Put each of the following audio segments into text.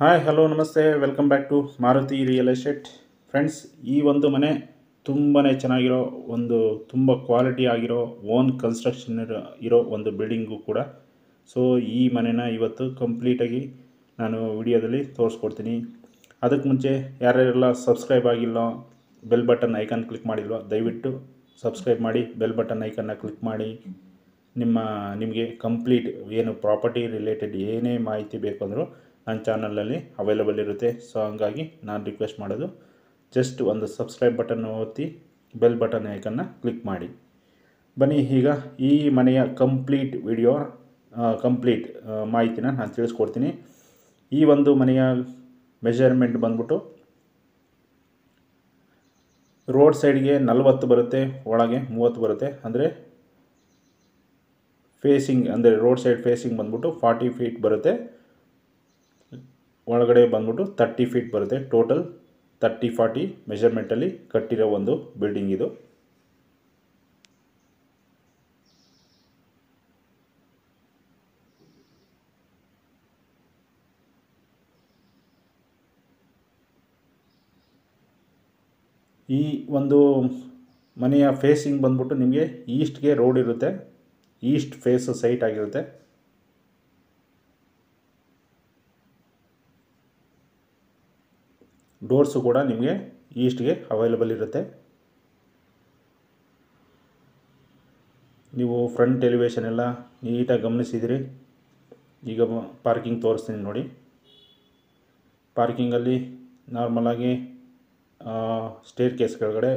Hi hello ನಮಸ್ತೆ welcome back to Maruti real estate friends. ಈ ಒಂದು ಮನೆ ತುಂಬಾ ಚೆನ್ನಾಗಿರೋ ಒಂದು ತುಂಬ ಕ್ವಾಲಿಟಿ ಆಗಿರೋ ಓನ್ ಕನ್ಸ್ಟ್ರಕ್ಷನ್ ಇರೋ ಒಂದು ಬಿಲ್ಡಿಂಗು ಕೂಡ. ಸೊ ಈ ಮನೆನ ಇವತ್ತು ಕಂಪ್ಲೀಟಾಗಿ ನಾನು ವಿಡಿಯೋದಲ್ಲಿ ತೋರಿಸ್ಕೊಡ್ತೀನಿ. ಅದಕ್ಕೆ ಮುಂಚೆ ಯಾರ್ಯಾರೆಲ್ಲ ಸಬ್ಸ್ಕ್ರೈಬ್ ಆಗಿಲ್ಲ, ಬೆಲ್ ಬಟನ್ ಐಕಾನ್ ಕ್ಲಿಕ್ ಮಾಡಿಲ್ವೋ ದಯವಿಟ್ಟು ಸಬ್ಸ್ಕ್ರೈಬ್ ಮಾಡಿ, ಬೆಲ್ ಬಟನ್ ಐಕನ್ನ ಕ್ಲಿಕ್ ಮಾಡಿ. ನಿಮಗೆ ಕಂಪ್ಲೀಟ್ ಏನು ಪ್ರಾಪರ್ಟಿ ರಿಲೇಟೆಡ್ ಏನೇ ಮಾಹಿತಿ ಬೇಕಂದರೂ ನನ್ನ ಚಾನಲಲ್ಲಿ ಅವೈಲಬಲ್ ಇರುತ್ತೆ. ಸೊ ಹಂಗಾಗಿ ನಾನು ರಿಕ್ವೆಸ್ಟ್ ಮಾಡೋದು, ಜಸ್ಟ್ ಒಂದು ಸಬ್ಸ್ಕ್ರೈಬ್ ಬಟನ್ ಒತ್ತಿ ಬೆಲ್ ಬಟನ್ ಐಕನ್ನ ಕ್ಲಿಕ್ ಮಾಡಿ. ಬನ್ನಿ ಈಗ ಈ ಮನೆಯ ಕಂಪ್ಲೀಟ್ ವಿಡಿಯೋ ಮಾಹಿತಿನ ನಾನು ತಿಳಿಸ್ಕೊಡ್ತೀನಿ. ಈ ಒಂದು ಮನೆಯ ಮೆಜರ್ಮೆಂಟ್ ಬಂದ್ಬಿಟ್ಟು ರೋಡ್ ಸೈಡ್ಗೆ 40 ಬರುತ್ತೆ, ಒಳಗೆ 30 ಬರುತ್ತೆ. ಅಂದರೆ ಫೇಸಿಂಗ್ ಅಂದರೆ ರೋಡ್ ಸೈಡ್ ಫೇಸಿಂಗ್ ಬಂದ್ಬಿಟ್ಟು 40 ಫೀಟ್ ಬರುತ್ತೆ, ಒಳಗಡೆ ಬಂದ್ಬಿಟ್ಟು 30 ಫೀಟ್ ಬರುತ್ತೆ. ಟೋಟಲ್ 30-40 ಮೆಜರ್ಮೆಂಟಲ್ಲಿ ಕಟ್ಟಿರೋ ಒಂದು ಬಿಲ್ಡಿಂಗ್ ಇದು. ಈ ಒಂದು ಮನೆಯ ಫೇಸಿಂಗ್ ಬಂದ್ಬಿಟ್ಟು ನಿಮಗೆ ಈಸ್ಟ್ಗೆ ರೋಡ್ ಇರುತ್ತೆ, ಈಸ್ಟ್ ಫೇಸ್ ಸೈಟ್ ಆಗಿರುತ್ತೆ. ಡೋರ್ಸು ಕೂಡ ನಿಮಗೆ ಈಸ್ಟ್ಗೆ ಅವೈಲಬಲ್ ಇರುತ್ತೆ. ನೀವು ಫ್ರಂಟ್ ಎಲಿವೇಶನ್ ಎಲ್ಲ ನೀಟಾಗಿ ಗಮನಿಸಿದಿರಿ. ಈಗ ಪಾರ್ಕಿಂಗ್ ತೋರಿಸ್ತೀನಿ ನೋಡಿ. ಪಾರ್ಕಿಂಗಲ್ಲಿ ನಾರ್ಮಲಾಗಿ ಸ್ಟೇರ್ ಕೇಸ್ ಕೆಳಗಡೆ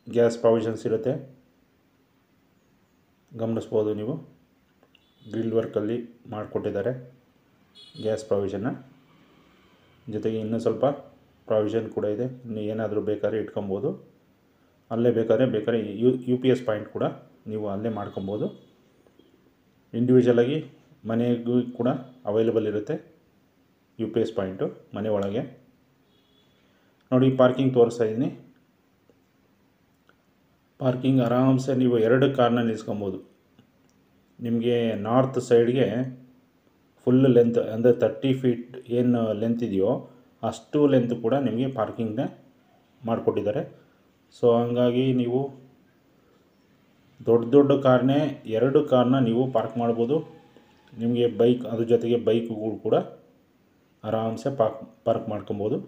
ಗ್ಯಾಸ್ ಪ್ರಾವಿಷನ್ಸ್ ಇರುತ್ತೆ, ಗಮನಿಸ್ಬೋದು ನೀವು. ಗ್ರಿಲ್ ವರ್ಕಲ್ಲಿ ಮಾಡಿಕೊಟ್ಟಿದ್ದಾರೆ ಗ್ಯಾಸ್ ಪ್ರಾವಿಷನ್ನ. ಜೊತೆಗೆ ಇನ್ನೂ ಸ್ವಲ್ಪ ಪ್ರಾವಿಷನ್ ಕೂಡ ಇದೆ. ಇನ್ನು ಏನಾದರೂ ಬೇಕಾದ್ರೆ ಇಟ್ಕೊಬೋದು. ಅಲ್ಲೇ ಬೇಕಾದ್ರೆ UPS ಪಾಯಿಂಟ್ ಕೂಡ ನೀವು ಅಲ್ಲೇ ಮಾಡ್ಕೊಬೋದು. ಇಂಡಿವಿಜುವಲಾಗಿ ಮನೆಗೂ ಕೂಡ ಅವೈಲಬಲ್ ಇರುತ್ತೆ UPS ಪಾಯಿಂಟು ಮನೆ ಒಳಗೆ. ನೋಡಿ ಪಾರ್ಕಿಂಗ್ ತೋರಿಸ್ತಾ ಇದ್ದೀನಿ. ಪಾರ್ಕಿಂಗ್ ಆರಾಮ್ಸೆ ನೀವು 2 ಕಾರ್ನ ನಿಲ್ಲಿಸ್ಕೊಬೋದು. ನಿಮಗೆ ನಾರ್ತ್ ಸೈಡ್ಗೆ ಫುಲ್ ಲೆಂತ್ ಅಂದರೆ 30 ಫೀಟ್ ಏನು ಲೆಂತ್ ಇದೆಯೋ ಅಷ್ಟು ಲೆಂತ್ ಕೂಡ ನಿಮಗೆ ಪಾರ್ಕಿಂಗ್ನ ಮಾಡಿಕೊಟ್ಟಿದ್ದಾರೆ. ಸೊ ಹಂಗಾಗಿ ನೀವು ದೊಡ್ಡ ಕಾರ್ನೇ 2 ಕಾರ್ನ ನೀವು ಪಾರ್ಕ್ ಮಾಡ್ಬೋದು. ನಿಮಗೆ ಬೈಕ್ ಅದ್ರ ಜೊತೆಗೆ ಬೈಕ್ಗಳು ಕೂಡ ಆರಾಮ್ಸೆ ಪಾರ್ಕ್ ಮಾಡ್ಕೊಬೋದು.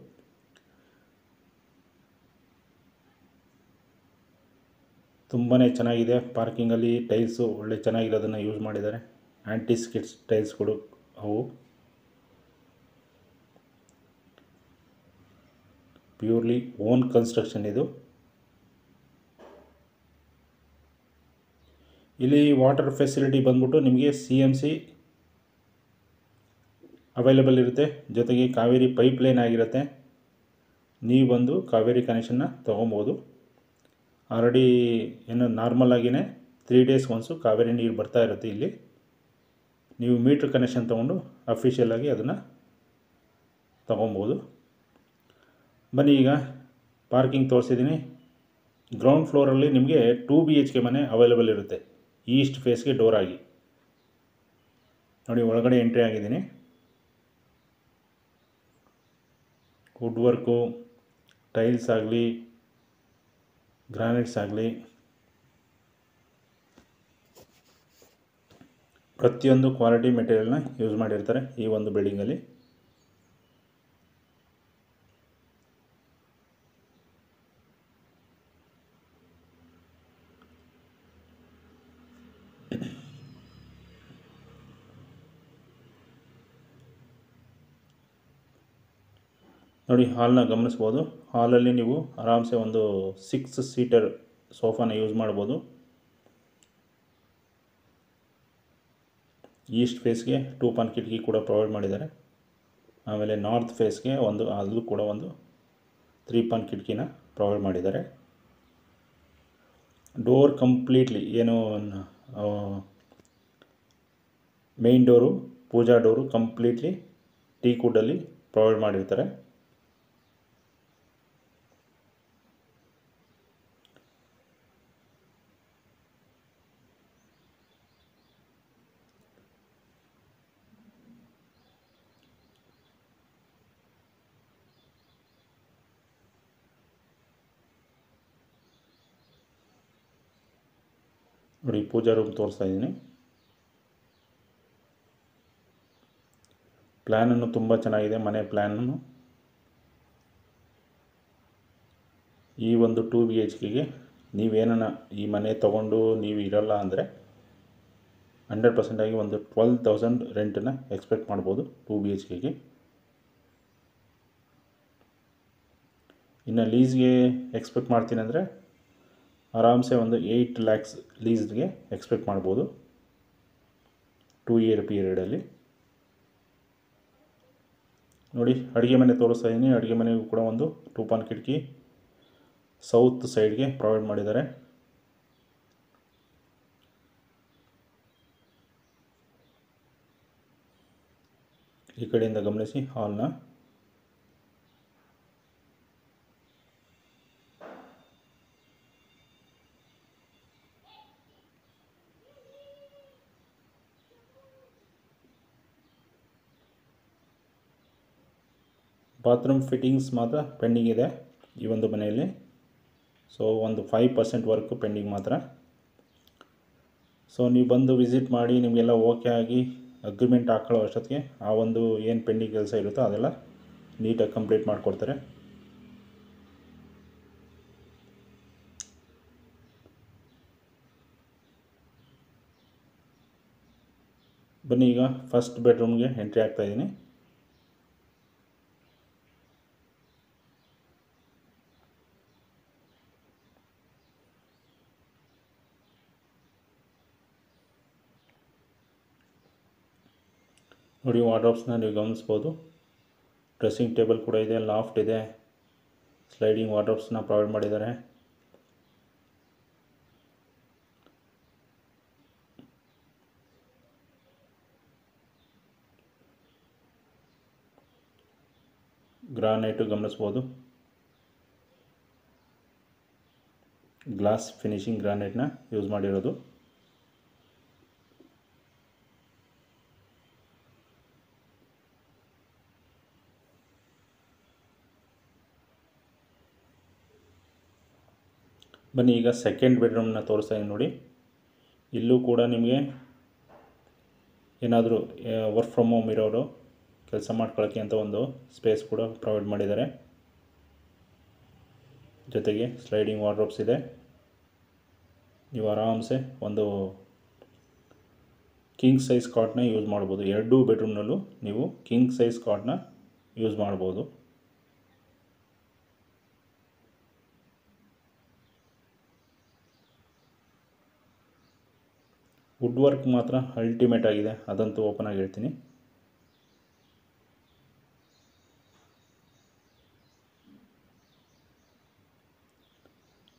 ತುಂಬಾ ಚೆನ್ನಾಗಿದೆ. ಪಾರ್ಕಿಂಗಲ್ಲಿ ಟೈಲ್ಸು ಒಳ್ಳೆ ಚೆನ್ನಾಗಿರೋದನ್ನು ಯೂಸ್ ಮಾಡಿದ್ದಾರೆ. ಆ್ಯಂಟಿ ಸ್ಕಿಡ್ಸ್ ಟೈಲ್ಸ್ಗಳು ಅವು. ಪ್ಯೂರ್ಲಿ ಓನ್ ಕನ್ಸ್ಟ್ರಕ್ಷನ್ ಇದು. ಇಲ್ಲಿ ವಾಟರ್ ಫೆಸಿಲಿಟಿ ಬಂದ್ಬಿಟ್ಟು ನಿಮಗೆ CMC ಅವೈಲಬಲ್ ಇರುತ್ತೆ. ಜೊತೆಗೆ ಕಾವೇರಿ ಪೈಪ್ ಲೈನ್ ಆಗಿರುತ್ತೆ. ನೀವು ಬಂದು ಕಾವೇರಿ ಕನೆಕ್ಷನ್ನ ತೊಗೊಬೋದು. ಆಲ್ರೆಡಿ ಏನು ನಾರ್ಮಲ್ ಆಗಿಯೇ 3 ಡೇಸ್ ಒನ್ಸು ಕಾವೇರಿ ನೀರು ಬರ್ತಾ ಇರುತ್ತೆ ಇಲ್ಲಿ. ನೀವು ಮೀಟ್ರ್ ಕನೆಕ್ಷನ್ ತೊಗೊಂಡು ಅಫಿಷಿಯಲಾಗಿ ಅದನ್ನು ತೊಗೊಬೋದು. ಬನ್ನಿ ಈಗ ಪಾರ್ಕಿಂಗ್ ತೋರಿಸಿದ್ದೀನಿ. ಗ್ರೌಂಡ್ ಫ್ಲೋರಲ್ಲಿ ನಿಮಗೆ 2 BHK ಮನೆ ಅವೈಲಬಲ್ ಇರುತ್ತೆ, ಈಸ್ಟ್ ಫೇಸ್ಗೆ ಡೋರ್ ಆಗಿ. ನೋಡಿ ಒಳಗಡೆ ಎಂಟ್ರಿ ಆಗಿದ್ದೀನಿ. ವುಡ್ ವರ್ಕು, ಟೈಲ್ಸ್ ಆಗಲಿ, ಗ್ರಾನೈಟ್ಸ್ ಆಗಲಿ, ಪ್ರತಿಯೊಂದು ಕ್ವಾಲಿಟಿ ಮೆಟೀರಿಯಲ್ನ ಯೂಸ್ ಮಾಡಿರ್ತಾರೆ ಈ ಒಂದು ಬಿಲ್ಡಿಂಗಲ್ಲಿ. ನೋಡಿ ಹಾಲ್ನ ಗಮನಿಸ್ಬೋದು. ಹಾಲಲ್ಲಿ ನೀವು ಆರಾಮ್ಸೆ ಒಂದು 6 ಸೀಟರ್ ಸೋಫಾನ ಯೂಸ್ ಮಾಡ್ಬೋದು. ಈಸ್ಟ್ ಫೇಸ್ಗೆ 2 ಪಾನ್ ಕಿಟಕಿ ಕೂಡ ಪ್ರೊವೈಡ್ ಮಾಡಿದ್ದಾರೆ. ಆಮೇಲೆ ನಾರ್ತ್ ಫೇಸ್ಗೆ ಅಲ್ಲೂ ಕೂಡ ಒಂದು 3 ಪಾನ್ ಕಿಟಕಿನ ಪ್ರೊವೈಡ್ ಮಾಡಿದ್ದಾರೆ. ಡೋರ್ ಕಂಪ್ಲೀಟ್ಲಿ ಏನು ಮೇನ್ ಡೋರು, ಪೂಜಾ ಡೋರು ಕಂಪ್ಲೀಟ್ಲಿ ಟೀಕ್ ವುಡ್ಡಲ್ಲಿ ಪ್ರೊವೈಡ್ ಮಾಡಿರ್ತಾರೆ. ನೋಡಿ ಪೂಜಾ ರೂಮ್ ತೋರಿಸ್ತಾ ಇದ್ದೀನಿ. ಪ್ಲ್ಯಾನನ್ನು ತುಂಬ ಚೆನ್ನಾಗಿದೆ, ಮನೆ ಪ್ಲ್ಯಾನನ್ನು. ಈ ಒಂದು 2 BHKಗೆ ನೀವೇನ ಈ ಮನೆ ತೊಗೊಂಡು ನೀವು ಇರಲ್ಲ ಅಂದರೆ 100% ಆಗಿ ಒಂದು 12,000 ರೆಂಟನ್ನು ಎಕ್ಸ್ಪೆಕ್ಟ್ ಮಾಡ್ಬೋದು 2 BHKಗೆ. ಇನ್ನು ಲೀಸ್ಗೆ ಎಕ್ಸ್ಪೆಕ್ಟ್ ಮಾಡ್ತೀನಿ ಅಂದರೆ ಆರಾಮ್ಸೆ ಒಂದು 8 lakhs ಲೀಸ್ಗೆ ಎಕ್ಸ್ಪೆಕ್ಟ್ ಮಾಡ್ಬೋದು 2 year ಪೀರಿಯಡಲ್ಲಿ. ನೋಡಿ ಅಡುಗೆ ಮನೆ ತೋರಿಸ್ತಾ ಇದ್ದೀನಿ. ಅಡುಗೆ ಮನೆಗೂ ಕೂಡ ಒಂದು 2 ಕಿಟಕಿ ಸೌತ್ ಸೈಡ್ಗೆ ಪ್ರೊವೈಡ್ ಮಾಡಿದ್ದಾರೆ. ಈ ಕಡೆಯಿಂದ ಗಮನಿಸಿ ಹಾಲ್ನ. ಬಾತ್ರೂಮ್ ಫಿಟ್ಟಿಂಗ್ಸ್ ಮಾತ್ರ ಪೆಂಡಿಂಗ್ ಇದೆ ಈ ಒಂದು ಮನೆಯಲ್ಲಿ. ಸೊ ಒಂದು 5% ವರ್ಕ್ ಪೆಂಡಿಂಗ್ ಮಾತ್ರ. ಸೊ ನೀವು ಬಂದು ವಿಸಿಟ್ ಮಾಡಿ ನಿಮಗೆಲ್ಲ ಓಕೆ ಆಗಿ ಅಗ್ರಿಮೆಂಟ್ ಹಾಕೊಳ್ಳೋ ಅಷ್ಟೊತ್ತಿಗೆ ಆ ಒಂದು ಏನು ಪೆಂಡಿಂಗ್ ಕೆಲಸ ಇರುತ್ತೋ ಅದೆಲ್ಲ ನೀಟಾಗಿ ಕಂಪ್ಲೀಟ್ ಮಾಡಿಕೊಡ್ತಾರೆ. ಬನ್ನಿ ಈಗ ಫಸ್ಟ್ ಬೆಡ್ರೂಮ್ಗೆ ಎಂಟ್ರಿ ಆಗ್ತಾ ಇದ್ದೀನಿ. ನೋಡಿ ವಾರ್ಡ್ರೋಬ್ಸ್ನ ನೀವು ಗಮನಿಸ್ಬೋದು. ಡ್ರೆಸ್ಸಿಂಗ್ ಟೇಬಲ್ ಕೂಡ ಇದೆ, ಲಾಫ್ಟ್ ಇದೆ, ಸ್ಲೈಡಿಂಗ್ ವಾರ್ಡ್ರೋಬ್ಸ್ನ ಪ್ರೊವೈಡ್ ಮಾಡಿದ್ದಾರೆ. ಗ್ರಾನೈಟು ಗಮನಿಸ್ಬೋದು, ಗ್ಲಾಸ್ ಫಿನಿಶಿಂಗ್ ಗ್ರಾನೈಟ್ನ ಯೂಸ್ ಮಾಡಿರೋದು. ಬನ್ನಿ ಈಗ ಸೆಕೆಂಡ್ ಬೆಡ್ರೂಮ್ನ ತೋರಿಸ್ತಾ ಇದ್ದೀನಿ ನೋಡಿ. ಇಲ್ಲೂ ಕೂಡ ನಿಮಗೆ ಏನಾದರೂ ವರ್ಕ್ ಫ್ರಮ್ ಹೋಮ್ ಇರೋರು ಕೆಲಸ ಮಾಡ್ಕೊಳ್ಳೋಕ್ಕೆ ಅಂತ ಒಂದು ಸ್ಪೇಸ್ ಕೂಡ ಪ್ರೊವೈಡ್ ಮಾಡಿದ್ದಾರೆ. ಜೊತೆಗೆ ಸ್ಲೈಡಿಂಗ್ ವಾರ್ಡ್ರೋಬ್ಸ್ ಇದೆ. ನೀವು ಆರಾಮ್ಸೆ ಒಂದು ಕಿಂಗ್ ಸೈಜ್ ಕಾಟ್ನ ಯೂಸ್ ಮಾಡ್ಬೋದು. 2 ಬೆಡ್ರೂಮ್ನಲ್ಲೂ ನೀವು ಕಿಂಗ್ ಸೈಜ್ ಕಾಟ್ನ ಯೂಸ್ ಮಾಡ್ಬೋದು. ವುಡ್ ವರ್ಕ್ ಮಾತ್ರ ಅಲ್ಟಿಮೇಟ್ ಆಗಿದೆ, ಅದಂತೂ ಓಪನ್ ಆಗಿ ಹೇಳ್ತೀನಿ.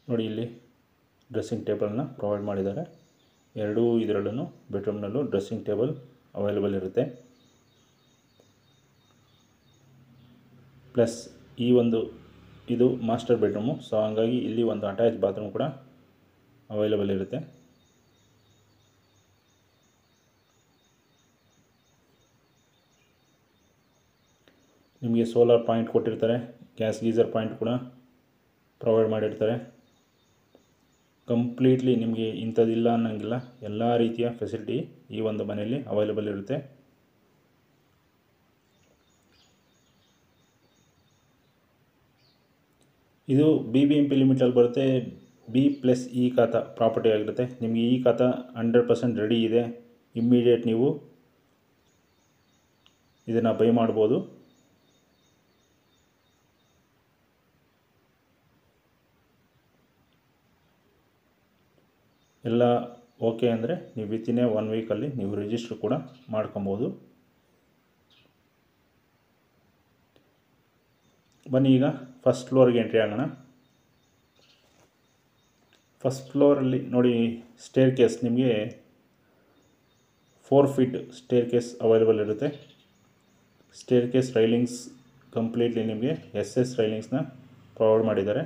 ನೋಡಿ ಇಲ್ಲಿ ಡ್ರೆಸ್ಸಿಂಗ್ ಟೇಬಲ್ನ ಪ್ರೊವೈಡ್ ಮಾಡಿದ್ದಾರೆ. 2 ಇದರಲ್ಲೂ ಬೆಡ್ರೂಮ್ನಲ್ಲೂ ಡ್ರೆಸ್ಸಿಂಗ್ ಟೇಬಲ್ ಅವೈಲೇಬಲ್ ಇರುತ್ತೆ. ಪ್ಲಸ್ ಇದು ಮಾಸ್ಟರ್ ಬೆಡ್ರೂಮು. ಸೊ ಹಾಗಾಗಿ ಇಲ್ಲಿ ಒಂದು ಅಟ್ಯಾಚ್ ಬಾತ್ರೂಮ್ ಕೂಡ ಅವೈಲೇಬಲ್ ಇರುತ್ತೆ. ನಿಮಗೆ ಸೋಲಾರ್ ಪಾಯಿಂಟ್ ಕೊಟ್ಟಿರ್ತಾರೆ, ಗ್ಯಾಸ್ ಗೀಸರ್ ಪಾಯಿಂಟ್ ಕೂಡ ಪ್ರೊವೈಡ್ ಮಾಡಿರ್ತಾರೆ. ಕಂಪ್ಲೀಟ್ಲಿ ನಿಮಗೆ ಇಂಥದ್ದಿಲ್ಲ ಅನ್ನೋಂಗಿಲ್ಲ, ಎಲ್ಲ ರೀತಿಯ ಫೆಸಿಲಿಟಿ ಈ ಒಂದು ಮನೆಯಲ್ಲಿ ಅವೈಲೇಬಲ್ ಇರುತ್ತೆ. ಇದು BBMP ಲಿಮಿಟಲ್ಲಿ ಬರುತ್ತೆ. B+E ಖಾತಾ ಪ್ರಾಪರ್ಟಿ ಆಗಿರುತ್ತೆ. ನಿಮಗೆ ಈ ಖಾತಾ 100% ರೆಡಿ ಇದೆ. ಇಮ್ಮಿಡಿಯೇಟ್ ನೀವು ಇದನ್ನು ಬೈ ಮಾಡ್ಬೋದು. ಎಲ್ಲ ಓಕೆ ಅಂದರೆ ನೀವು ವಿತಿನ್ 1 ವೀಕಲ್ಲಿ ನೀವು ರಿಜಿಸ್ಟ್ರ್ ಕೂಡ ಮಾಡ್ಕೊಬೋದು. ಬನ್ನಿ ಈಗ ಫಸ್ಟ್ ಫ್ಲೋರ್ಗೆ ಎಂಟ್ರಿ ಆಗೋಣ. ಫಸ್ಟ್ ಫ್ಲೋರಲ್ಲಿ ನೋಡಿ ಸ್ಟೇರ್ ಕೇಸ್ ನಿಮಗೆ 4 feet ಸ್ಟೇರ್ ಕೇಸ್ ಅವೈಲೇಬಲ್ ಇರುತ್ತೆ. ಸ್ಟೇರ್ ಕೇಸ್ ರೈಲಿಂಗ್ಸ್ ಕಂಪ್ಲೀಟ್ಲಿ ನಿಮಗೆ SS ರೈಲಿಂಗ್ಸ್ನ ಪ್ರೊವೈಡ್ ಮಾಡಿದ್ದಾರೆ.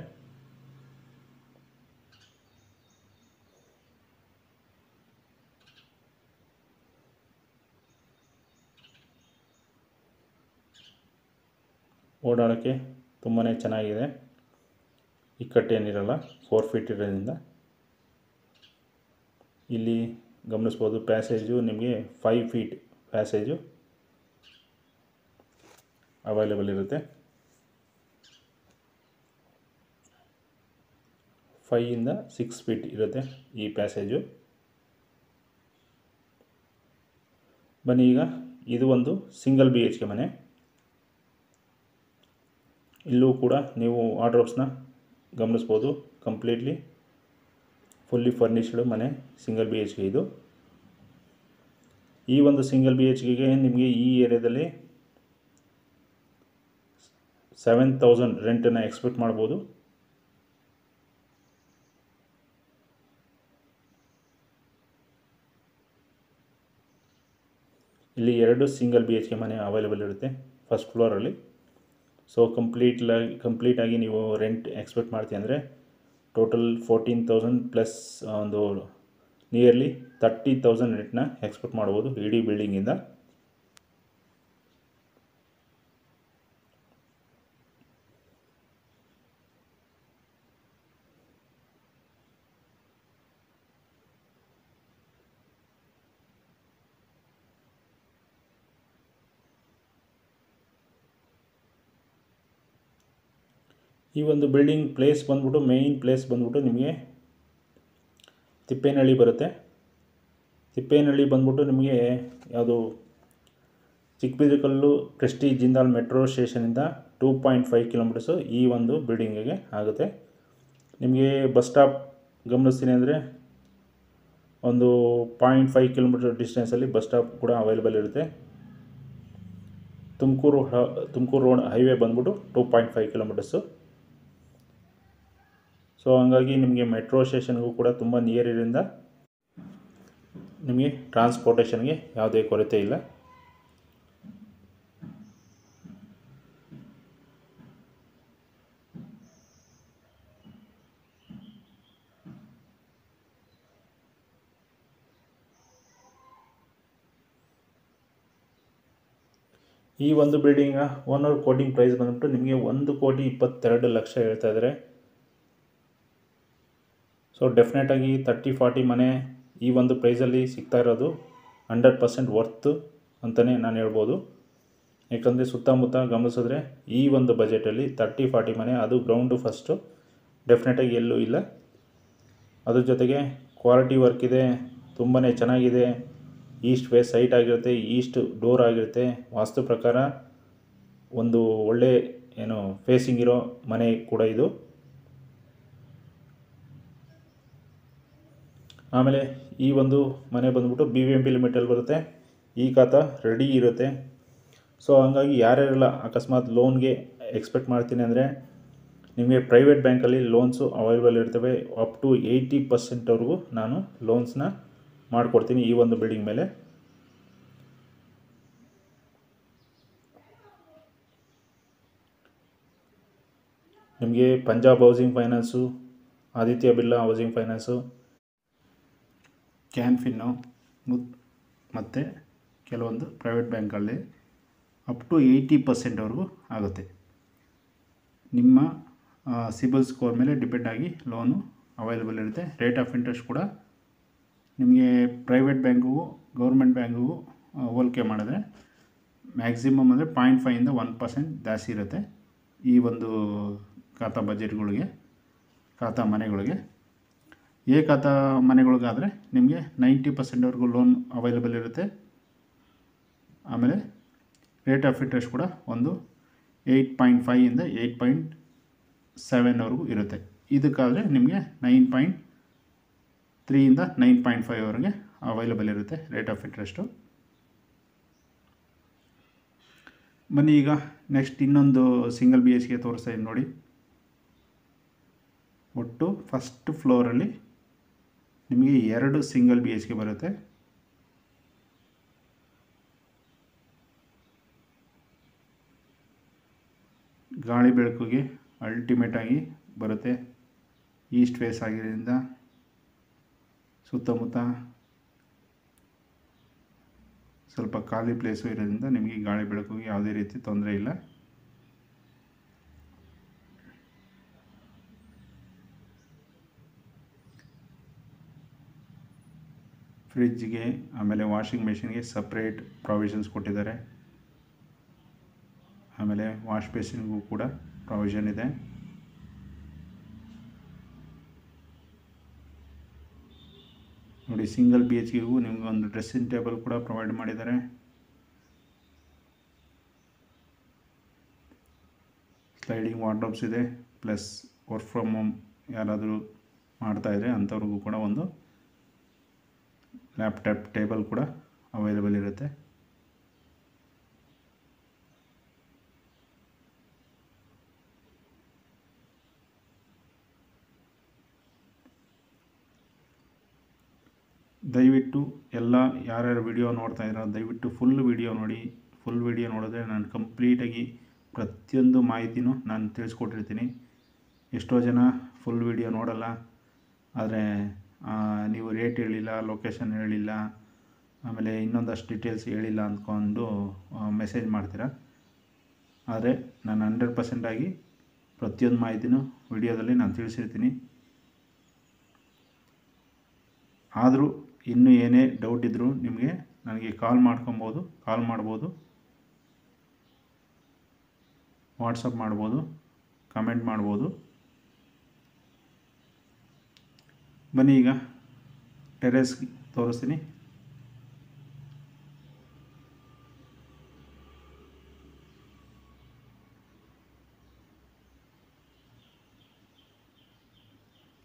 ಓಡಾಡೋಕ್ಕೆ ತುಂಬಾ ಚೆನ್ನಾಗಿದೆ, ಇಕ್ಕಟ್ಟೇನಿರಲ್ಲ 4 feet ಇರೋದ್ರಿಂದ. ಇಲ್ಲಿ ಗಮನಿಸ್ಬೋದು ಪ್ಯಾಸೇಜು ನಿಮಗೆ 5 ಫೀಟ್ ಪ್ಯಾಸೇಜು ಅವೈಲೇಬಲ್ ಇರುತ್ತೆ. 5 ಇಂದ 6 ಫೀಟ್ ಇರುತ್ತೆ ಈ ಪ್ಯಾಸೇಜು. ಬನ್ನಿ ಈಗ ಇದು ಒಂದು ಸಿಂಗಲ್ BHK ಮನೆ. ಇಲ್ಲೂ ಕೂಡ ನೀವು ವಾರ್ಡ್ರೋಬ್ಸ್ನ ಗಮನಿಸ್ಬೋದು. ಕಂಪ್ಲೀಟ್ಲಿ ಫುಲ್ಲಿ ಫರ್ನಿಶ್ಡ್ ಮನೆ, ಸಿಂಗಲ್ BHK ಇದು. ಈ ಒಂದು ಸಿಂಗಲ್ BHKಗೆ ನಿಮಗೆ ಈ ಏರಿಯಾದಲ್ಲಿ 7,000 ರೆಂಟನ್ನು ಎಕ್ಸ್ಪೆಕ್ಟ್ ಮಾಡ್ಬೋದು. ಇಲ್ಲಿ 2 ಸಿಂಗಲ್ BHK ಮನೆ ಅವೈಲೇಬಲ್ ಇರುತ್ತೆ ಫಸ್ಟ್ ಫ್ಲೋರಲ್ಲಿ. ಸೊ ಕಂಪ್ಲೀಟಾಗಿ ನೀವು ರೆಂಟ್ ಎಕ್ಸ್ಪೆಕ್ಟ್ ಮಾಡ್ತೀವಿ ಅಂದರೆ ಟೋಟಲ್ 14,000 ಪ್ಲಸ್ ಒಂದು ನಿಯರ್ಲಿ 30,000 ರೆಂಟ್ನ ಎಕ್ಸ್ಪೆಕ್ಟ್ ಮಾಡ್ಬೋದು ಇಡೀ ಬಿಲ್ಡಿಂಗಿಂದ. ಈ ಒಂದು ಬಿಲ್ಡಿಂಗ್ ಪ್ಲೇಸ್ ಬಂದ್ಬಿಟ್ಟು ಮೇಯ್ನ್ ಪ್ಲೇಸ್ ಬಂದ್ಬಿಟ್ಟು ನಿಮಗೆ ತಿಪ್ಪೇನಹಳ್ಳಿ ಬರುತ್ತೆ. ತಿಪ್ಪೇನಹಳ್ಳಿ ಬಂದ್ಬಿಟ್ಟು ನಿಮಗೆ ಯಾವುದು ಚಿಕ್ಕಬಿದರಕಲ್ಲು ಪ್ರೆಸ್ಟೀಜ್ ಜಿಂದಾಲ್ ಮೆಟ್ರೋ ಸ್ಟೇಷನಿಂದ 2.5 ಕಿಲೋಮೀಟರ್ಸು ಈ ಒಂದು ಬಿಲ್ಡಿಂಗಿಗೆ ಆಗುತ್ತೆ. ನಿಮಗೆ ಬಸ್ ಸ್ಟಾಪ್ ಗಮನಿಸ್ತೀನಿ ಅಂದರೆ ಒಂದು 0.5 ಕಿಲೋಮೀಟರ್ ಡಿಸ್ಟೆನ್ಸಲ್ಲಿ ಬಸ್ ಸ್ಟಾಪ್ ಕೂಡ ಅವೈಲೇಬಲ್ ಇರುತ್ತೆ. ತುಮಕೂರು ರೋಡ್ ಹೈವೇ ಬಂದ್ಬಿಟ್ಟು 2.5 ಕಿಲೋಮೀಟರ್ಸು. ಸೊ ಹಂಗಾಗಿ ನಿಮಗೆ ಮೆಟ್ರೋ ಸ್ಟೇಷನ್ಗೂ ಕೂಡ ತುಂಬ ನಿಯರ್ ಇರೋದ್ರಿಂದ ನಿಮಗೆ ಟ್ರಾನ್ಸ್ಪೋರ್ಟೇಷನ್ಗೆ ಯಾವುದೇ ಕೊರತೆ ಇಲ್ಲ. ಈ ಒಂದು ಬಿಲ್ಡಿಂಗ್ ಓನರ್ ಕೋಟಿಂಗ್ ಪ್ರೈಸ್ ಬಂದ್ಬಿಟ್ಟು ನಿಮಗೆ 1,22,00,000 ಹೇಳ್ತಾ ಇದ್ದಾರೆ. ಸೊ ಡೆಫಿನೆಟಾಗಿ 30-40 ಮನೆ ಈ ಒಂದು ಪ್ರೈಸಲ್ಲಿ ಸಿಗ್ತಾ ಇರೋದು 100% ವರ್ತ್ ಅಂತಲೇ ನಾನು ಹೇಳ್ಬೋದು. ಯಾಕಂದರೆ ಸುತ್ತಮುತ್ತ ಗಮನಿಸಿದ್ರೆ ಈ ಒಂದು ಬಜೆಟಲ್ಲಿ 30-40 ಮನೆ, ಅದು ಗ್ರೌಂಡು ಫಸ್ಟು, ಡೆಫಿನೆಟಾಗಿ ಎಲ್ಲೂ ಇಲ್ಲ. ಅದ್ರ ಜೊತೆಗೆ ಕ್ವಾಲಿಟಿ ವರ್ಕ್ ಇದೆ, ತುಂಬಾ ಚೆನ್ನಾಗಿದೆ. ಈಸ್ಟ್ ವೇಸ್ಟ್ ಸೈಟ್ ಆಗಿರುತ್ತೆ, ಈಸ್ಟ್ ಡೋರ್ ಆಗಿರುತ್ತೆ. ವಾಸ್ತು ಪ್ರಕಾರ ಒಂದು ಒಳ್ಳೆ ಫೇಸಿಂಗ್ ಇರೋ ಮನೆ ಕೂಡ ಇದು. ಆಮೇಲೆ ಈ ಒಂದು ಮನೆ ಬಂದ್ಬಿಟ್ಟು BBMP ಲಿಮಿಟಲ್ಲಿ ಬರುತ್ತೆ. ಈ ಖಾತಾ ರೆಡಿ ಇರುತ್ತೆ. ಸೊ ಹಂಗಾಗಿ ಯಾರ್ಯಾರೆಲ್ಲ ಅಕಸ್ಮಾತ್ ಲೋನ್ಗೆ ಎಕ್ಸ್ಪೆಕ್ಟ್ ಮಾಡ್ತೀನಿ ಅಂದರೆ ನಿಮಗೆ ಪ್ರೈವೇಟ್ ಬ್ಯಾಂಕಲ್ಲಿ ಲೋನ್ಸು ಅವೈಲೇಬಲ್ ಇರ್ತವೆ. ಅಪ್ ಟು 80%ವರೆಗೂ ನಾನು ಲೋನ್ಸ್ನ ಮಾಡಿಕೊಡ್ತೀನಿ ಈ ಒಂದು ಬಿಲ್ಡಿಂಗ್ ಮೇಲೆ. ನಿಮಗೆ Punjab housing finance, Aditya Birla housing finance, Canfin ಮತ್ತು ಕೆಲವೊಂದು ಪ್ರೈವೇಟ್ ಬ್ಯಾಂಕಲ್ಲಿ ಅಪ್ ಟು 80%ವರೆಗೂ ಆಗುತ್ತೆ. ನಿಮ್ಮ ಸಿಬಿಲ್ ಸ್ಕೋರ್ ಮೇಲೆ ಡಿಪೆಂಡ್ ಆಗಿ ಲೋನು ಅವೈಲೇಬಲ್ ಇರುತ್ತೆ. ರೇಟ್ ಆಫ್ ಇಂಟ್ರೆಸ್ಟ್ ಕೂಡ ನಿಮಗೆ ಪ್ರೈವೇಟ್ ಬ್ಯಾಂಕಿಗೂ ಗೌರ್ಮೆಂಟ್ ಬ್ಯಾಂಕಿಗೂ ಹೋಲಿಕೆ ಮಾಡಿದ್ರೆ ಮ್ಯಾಕ್ಸಿಮಮ್ ಅಂದರೆ 0.5 ಇಂದ 1% ಜಾಸ್ತಿ ಇರುತ್ತೆ ಈ ಒಂದು ಖಾತಾ ಬಜೆಟ್ಗಳಿಗೆ, ಖಾತಾ ಮನೆಗಳಿಗೆ. ಖಾತಾ ಮನೆಗಳಿಗಾದರೆ ನಿಮಗೆ 90%ವರೆಗೂ ಲೋನ್ ಅವೈಲೇಬಲ್ ಇರುತ್ತೆ. ಆಮೇಲೆ ರೇಟ್ ಆಫ್ ಇಂಟ್ರೆಸ್ಟ್ ಕೂಡ ಒಂದು 8.5 ಇಂದ 8.7ವರೆಗೂ ಇರುತ್ತೆ. ಇದಕ್ಕಾದರೆ ನಿಮಗೆ 9.3 ಇಂದ 9.5ವರೆಗೆ ಅವೈಲೇಬಲ್ ಇರುತ್ತೆ ರೇಟ್ ಆಫ್ ಇಂಟ್ರೆಸ್ಟು. ಬನ್ನಿ ಈಗ ನೆಕ್ಸ್ಟ್ ಇನ್ನೊಂದು ಸಿಂಗಲ್ BHK ತೋರಿಸ್ತಾ ಇದ್ದೀನಿ ನೋಡಿ. ಒಟ್ಟು ಫಸ್ಟ್ ಫ್ಲೋರಲ್ಲಿ ನಿಮಗೆ 2 ಸಿಂಗಲ್ BHK ಬರುತ್ತೆ. ಗಾಳಿ ಬೆಳಕಿಗೆ ಅಲ್ಟಿಮೇಟಾಗಿ ಬರುತ್ತೆ. ಈಸ್ಟ್ ಫೇಸ್ ಆಗಿರೋದ್ರಿಂದ ಸುತ್ತಮುತ್ತ ಸ್ವಲ್ಪ ಖಾಲಿ ಪ್ಲೇಸು ಇರೋದ್ರಿಂದ ನಿಮಗೆ ಗಾಳಿ ಬೆಳಕಿಗೆ ಯಾವುದೇ ರೀತಿ ತೊಂದರೆ ಇಲ್ಲ. ಫ್ರಿಡ್ಜ್ಗೆ ಆಮೇಲೆ ವಾಷಿಂಗ್ ಮೆಷಿನ್ಗೆ ಸಪ್ರೇಟ್ ಪ್ರಾವಿಷನ್ಸ್ ಕೊಟ್ಟಿದ್ದಾರೆ. ಆಮೇಲೆ ವಾಶ್ ಬೇಸಿನ್ಗೂ ಕೂಡ ಪ್ರಾವಿಷನ್ ಇದೆ. ನೋಡಿ, ಸಿಂಗಲ್ BHKಗೂ ನಿಮ್ಗೆ ಒಂದು ಡ್ರೆಸ್ಸಿಂಗ್ ಟೇಬಲ್ ಕೂಡ ಪ್ರೊವೈಡ್ ಮಾಡಿದ್ದಾರೆ. ಸ್ಲೈಡಿಂಗ್ ವಾರ್ಡ್ರೋಬ್ಸ್ ಇದೆ, ಪ್ಲಸ್ ವರ್ಕ್ ಫ್ರಮ್ ಹೋಮ್ ಯಾರಾದರೂ ಮಾಡ್ತಾಯಿದ್ರೆ ಅಂಥವ್ರಿಗೂ ಕೂಡ ಒಂದು ಲ್ಯಾಪ್ಟಾಪ್ ಟೇಬಲ್ ಕೂಡ ಅವೈಲೇಬಲ್ ಇರುತ್ತೆ. ದಯವಿಟ್ಟು ಯಾರ್ಯಾರು ವಿಡಿಯೋ ನೋಡ್ತಾ ಇದ್ದೀರೋ ದಯವಿಟ್ಟು ಫುಲ್ ವಿಡಿಯೋ ನೋಡಿ. ಫುಲ್ ವಿಡಿಯೋ ನೋಡಿದ್ರೆ ನಾನು ಕಂಪ್ಲೀಟಾಗಿ ಪ್ರತಿಯೊಂದು ಮಾಹಿತಿನೂ ನಾನು ತಿಳಿಸ್ಕೊಟ್ಟಿರ್ತೀನಿ. ಎಷ್ಟೋ ಜನ ಫುಲ್ ವಿಡಿಯೋ ನೋಡಲ್ಲ, ಆದರೆ ನೀವು ರೇಟ್ ಹೇಳಿಲ್ಲ, ಲೊಕೇಶನ್ ಹೇಳಿಲ್ಲ, ಆಮೇಲೆ ಇನ್ನೊಂದಷ್ಟು ಡೀಟೇಲ್ಸ್ ಹೇಳಿಲ್ಲ ಅಂದ್ಕೊಂಡು ಮೆಸೇಜ್ ಮಾಡ್ತೀರಾ. ಆದರೆ ನಾನು 100% ಆಗಿ ಪ್ರತಿಯೊಂದು ಮಾಹಿತಿನೂ ವಿಡಿಯೋದಲ್ಲಿ ನಾನು ತಿಳಿಸಿರ್ತೀನಿ. ಆದರೂ ಇನ್ನೂ ಏನೇ ಡೌಟ್ ಇದ್ದರೂ ನಿಮಗೆ ನನಗೆ ಕಾಲ್ ಮಾಡ್ಬೋದು, ವಾಟ್ಸಪ್ ಮಾಡ್ಬೋದು, ಕಮೆಂಟ್ ಮಾಡ್ಬೋದು. ಬನ್ನಿ ಈಗ ಟೆರೇಸ್ ತೋರಿಸ್ತೀನಿ.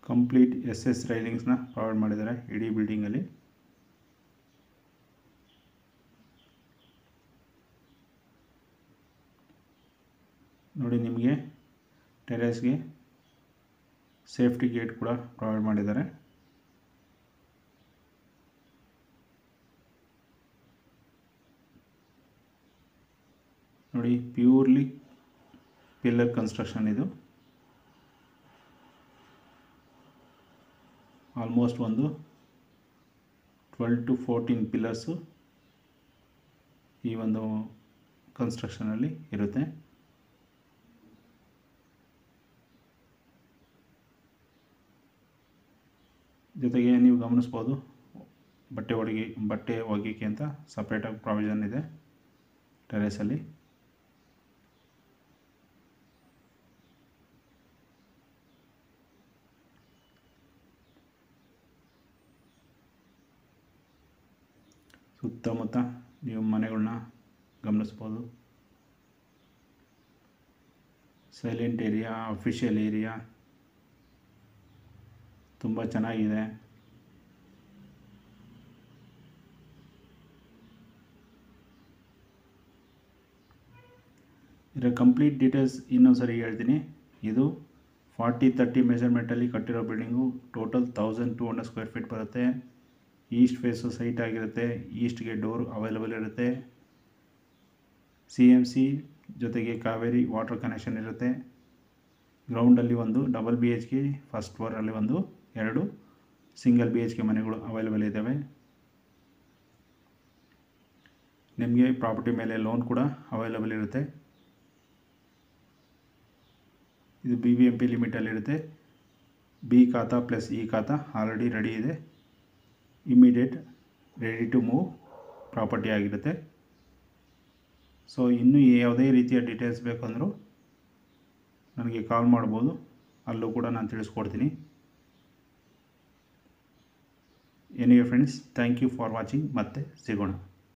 ಕಂಪ್ಲೀಟ್ SS ರೈಲಿಂಗ್ಸ್ನ ಪ್ರೊವೈಡ್ ಮಾಡಿದ್ದಾರೆ ಇಡೀ ಬಿಲ್ಡಿಂಗಲ್ಲಿ. ನೋಡಿ, ನಿಮಗೆ ಟೆರೇಸ್ಗೆ ಸೇಫ್ಟಿ ಗೇಟ್ ಕೂಡ ಪ್ರೊವೈಡ್ ಮಾಡಿದ್ದಾರೆ. ನೋಡಿ, ಪ್ಯೂರ್ಲಿ ಪಿಲ್ಲರ್ ಕನ್ಸ್ಟ್ರಕ್ಷನ್ ಇದು. ಆಲ್ಮೋಸ್ಟ್ ಒಂದು 12 to 14 ಪಿಲ್ಲರ್ಸು ಈ ಒಂದು ಕನ್ಸ್ಟ್ರಕ್ಷನಲ್ಲಿ ಇರುತ್ತೆ. ಜೊತೆಗೆ ನೀವು ಗಮನಿಸ್ಬೋದು, ಬಟ್ಟೆ ಒಗೆಯೋಕ್ಕೆ ಅಂತ ಸಪ್ರೇಟಾಗಿ ಪ್ರಾವಿಷನ್ ಇದೆ ಟೆರೇಸಲ್ಲಿ. ಸುತ್ತಮುತ್ತ ನೀವು ಮನೆಗಳನ್ನ ಗಮನಿಸ್ಬೋದು. ಸೈಲೆಂಟ್ ಏರಿಯಾ, ಅಫಿಷಿಯಲ್ ಏರಿಯಾ ತುಂಬ ಚೆನ್ನಾಗಿದೆ. ಇದರ ಕಂಪ್ಲೀಟ್ ಡೀಟೇಲ್ಸ್ ಇನ್ನೊಂದು ಸರಿ ಹೇಳ್ತೀನಿ. ಇದು 40-30 ಮೆಜರ್ಮೆಂಟಲ್ಲಿ ಕಟ್ಟಿರೋ ಬಿಲ್ಡಿಂಗು. ಟೋಟಲ್ 1200 ಸ್ಕ್ವೇರ್ ಫೀಟ್ ಬರುತ್ತೆ. ಈಸ್ಟ್ ಫೇಸು ಸೈಟ್ ಆಗಿರುತ್ತೆ. ಈಸ್ಟ್ಗೆ ಡೋರ್ ಅವೈಲೇಬಲ್ ಇರುತ್ತೆ. CMC ಜೊತೆಗೆ ಕಾವೇರಿ ವಾಟರ್ ಕನೆಕ್ಷನ್ ಇರುತ್ತೆ. ಗ್ರೌಂಡಲ್ಲಿ ಒಂದು ಡಬಲ್ BHK, ಫಸ್ಟ್ ಫ್ಲೋರಲ್ಲಿ ಒಂದು 2 ಸಿಂಗಲ್ BHK ಮನೆಗಳು ಅವೈಲೇಬಲ್ ಇದ್ದಾವೆ. ನಿಮಗೆ ಪ್ರಾಪರ್ಟಿ ಮೇಲೆ ಲೋನ್ ಕೂಡ ಅವೈಲೇಬಲ್ ಇರುತ್ತೆ. ಇದು BBMP ಲಿಮಿಟಲ್ಲಿರುತ್ತೆ. B khata plus E khata already ready ಇದೆ. Immediate ready to move property ಆಗಿರುತ್ತೆ. ಸೊ ಇನ್ನೂ ಯಾವುದೇ ರೀತಿಯ ಡೀಟೇಲ್ಸ್ ಬೇಕಂದರೂ ನನಗೆ ಕಾಲ್ ಮಾಡ್ಬೋದು, ಅಲ್ಲೂ ಕೂಡ ನಾನು ತಿಳಿಸ್ಕೊಡ್ತೀನಿ. Anyway friends, thank you for watching. ಮತ್ತೆ ಸಿಗೋಣ.